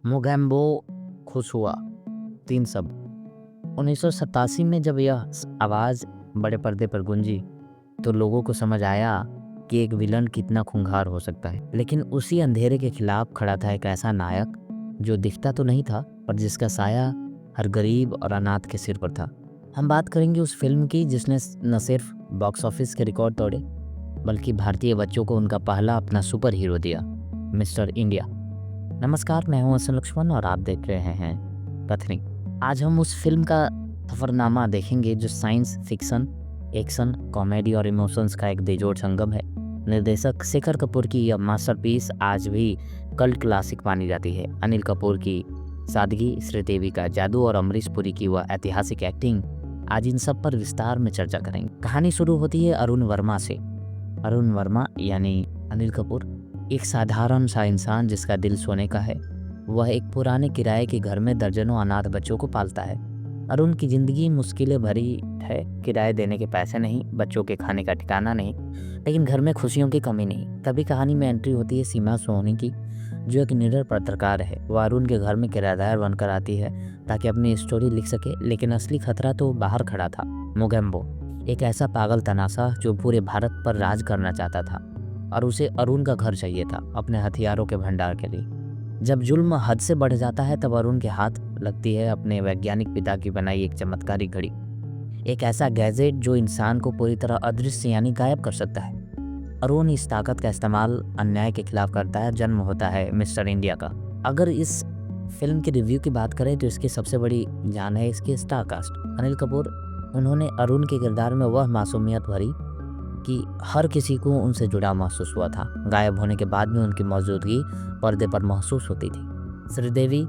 मोगैम्बो खुश हुआ। 3 शब्द। 1987 में जब यह आवाज़ बड़े पर्दे पर गूंजी तो लोगों को समझ आया कि एक विलन कितना खूंखार हो सकता है। लेकिन उसी अंधेरे के खिलाफ खड़ा था एक ऐसा नायक जो दिखता तो नहीं था पर जिसका साया हर गरीब और अनाथ के सिर पर था। हम बात करेंगे उस फिल्म की जिसने न सिर्फ बॉक्स ऑफिस के रिकॉर्ड तोड़े बल्कि भारतीय बच्चों को उनका पहला अपना सुपर हीरो दिया, मिस्टर इंडिया। नमस्कार, मैं हूं असल लक्ष्मण और आप देख रहे हैं कथनी। आज हम उस फिल्म का सफ़रनामा देखेंगे जो साइंस फिक्शन, एक्शन, कॉमेडी और इमोशंस का एक बेजोड़ संगम है। निर्देशक शेखर कपूर की यह मास्टरपीस आज भी कल्ट क्लासिक मानी जाती है। अनिल कपूर की सादगी, श्रीदेवी का जादू और अमरीश पुरी की वह ऐतिहासिक एक्टिंग, आज इन सब पर विस्तार में चर्चा करेंगे। कहानी शुरू होती है अरुण वर्मा से। अरुण वर्मा यानी अनिल कपूर एक साधारण सा इंसान जिसका दिल सोने का है। वह एक पुराने किराए के घर में दर्जनों अनाथ बच्चों को पालता है। अरुण की ज़िंदगी मुश्किलें भरी है। किराए देने के पैसे नहीं, बच्चों के खाने का ठिकाना नहीं, लेकिन घर में खुशियों की कमी नहीं। तभी कहानी में एंट्री होती है सीमा सोनी की, जो एक निडर पत्रकार है। वह अरुण के घर में किराएदार बनकर आती है ताकि अपनी स्टोरी लिख सके, लेकिन असली खतरा तो बाहर खड़ा था। मोगैम्बो एक ऐसा पागल तनासा जो पूरे भारत पर राज करना चाहता था और उसे अरुण का घर चाहिए था अपने हथियारों के भंडार के लिए। जब जुल्म हद से बढ़ जाता है तब अरुण के हाथ लगती है अपने वैज्ञानिक पिता की बनाई एक चमत्कारी घड़ी, एक ऐसा गैजेट जो इंसान को पूरी तरह अदृश्य यानी गायब कर सकता है। अरुण इस ताकत का इस्तेमाल अन्याय के खिलाफ करता है। जन्म होता है मिस्टर इंडिया का। अगर इस फिल्म की रिव्यू की बात करें तो इसकी सबसे बड़ी जान है इसकी स्टार कास्ट। अनिल कपूर, उन्होंने अरुण के किरदार में वह मासूमियत भरी कि हर किसी को उनसे जुड़ा महसूस हुआ था। गायब होने के बाद भी उनकी मौजूदगी पर्दे पर महसूस होती थी। श्रीदेवी,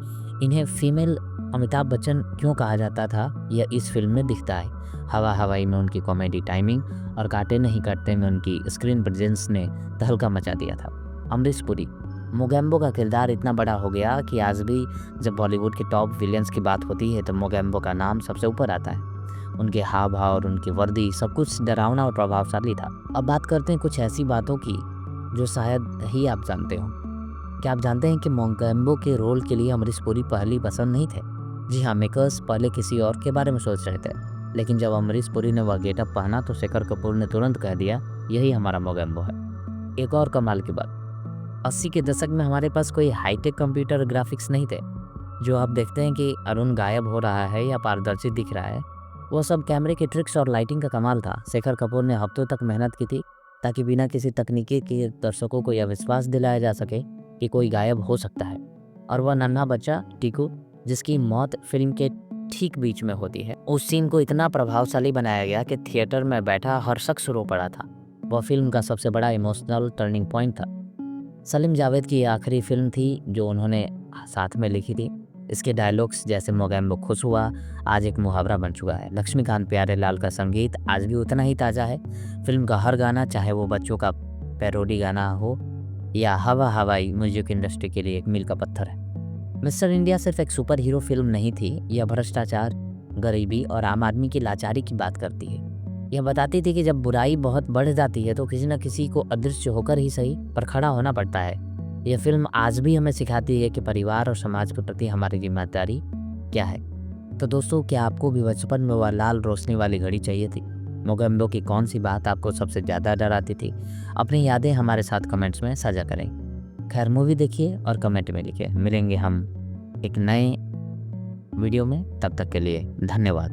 इन्हें फीमेल अमिताभ बच्चन क्यों कहा जाता था, यह इस फिल्म में दिखता है। हवा हवाई में उनकी कॉमेडी टाइमिंग और काटे नहीं काटते में उनकी स्क्रीन प्रेजेंस ने तहलका मचा दिया था। अमरीश पुरी, मोगैम्बो का किरदार इतना बड़ा हो गया कि आज भी जब बॉलीवुड के टॉप विलियंस की बात होती है तो मोगैम्बो का नाम सबसे ऊपर आता है। उनके हाव भाव और उनकी वर्दी सब कुछ डरावना और प्रभावशाली था। अब बात करते हैं कुछ ऐसी बातों की जो शायद ही आप जानते हो। क्या आप जानते हैं कि मोगैम्बो के रोल के लिए अमरीश पुरी पहली पसंद नहीं थे? जी हाँ, मेकर्स पहले किसी और के बारे में सोच रहे थे, लेकिन जब अमरीश पुरी ने वह गेटअप पहना तो शेखर कपूर ने तुरंत कह दिया यही हमारा मोगैम्बो है। एक और कमाल की बात, 80 के दशक में हमारे पास कोई हाईटेक कंप्यूटर ग्राफिक्स नहीं थे। जो आप देखते हैं कि अरुण गायब हो रहा है या पारदर्शी दिख रहा है, वो सब कैमरे के ट्रिक्स और लाइटिंग का कमाल था। शेखर कपूर ने हफ्तों तक मेहनत की थी ताकि बिना किसी तकनीकी के दर्शकों को यह विश्वास दिलाया जा सके कि कोई गायब हो सकता है। और वह नन्हा बच्चा टीकू, जिसकी मौत फिल्म के ठीक बीच में होती है, उस सीन को इतना प्रभावशाली बनाया गया कि थिएटर में बैठा हर शख्स रो पड़ा था। वह फिल्म का सबसे बड़ा इमोशनल टर्निंग पॉइंट था। सलीम जावेद की आखिरी फिल्म थी जो उन्होंने साथ में लिखी थी। इसके डायलॉग्स जैसे मोगैम्बो खुश हुआ आज एक मुहावरा बन चुका है। लक्ष्मीकांत प्यारेलाल का संगीत आज भी उतना ही ताज़ा है। फिल्म का हर गाना, चाहे वो बच्चों का पैरोडी गाना हो या हवा हवाई, म्यूजिक इंडस्ट्री के लिए एक मील का पत्थर है। मिस्टर इंडिया सिर्फ एक सुपर हीरो फिल्म नहीं थी, यह भ्रष्टाचार, गरीबी और आम आदमी की लाचारी की बात करती है। यह बताती थी कि जब बुराई बहुत बढ़ जाती है तो किसी न किसी को अदृश्य होकर ही सही पर खड़ा होना पड़ता है। यह फिल्म आज भी हमें सिखाती है कि परिवार और समाज के प्रति हमारी जिम्मेदारी क्या है। तो दोस्तों, क्या आपको भी बचपन में वह लाल रोशनी वाली घड़ी चाहिए थी? मोगैम्बो की कौन सी बात आपको सबसे ज़्यादा डराती थी? अपनी यादें हमारे साथ कमेंट्स में साझा करें। खैर, मूवी देखिए और कमेंट में लिखिए। मिलेंगे हम एक नए वीडियो में, तब तक के लिए धन्यवाद।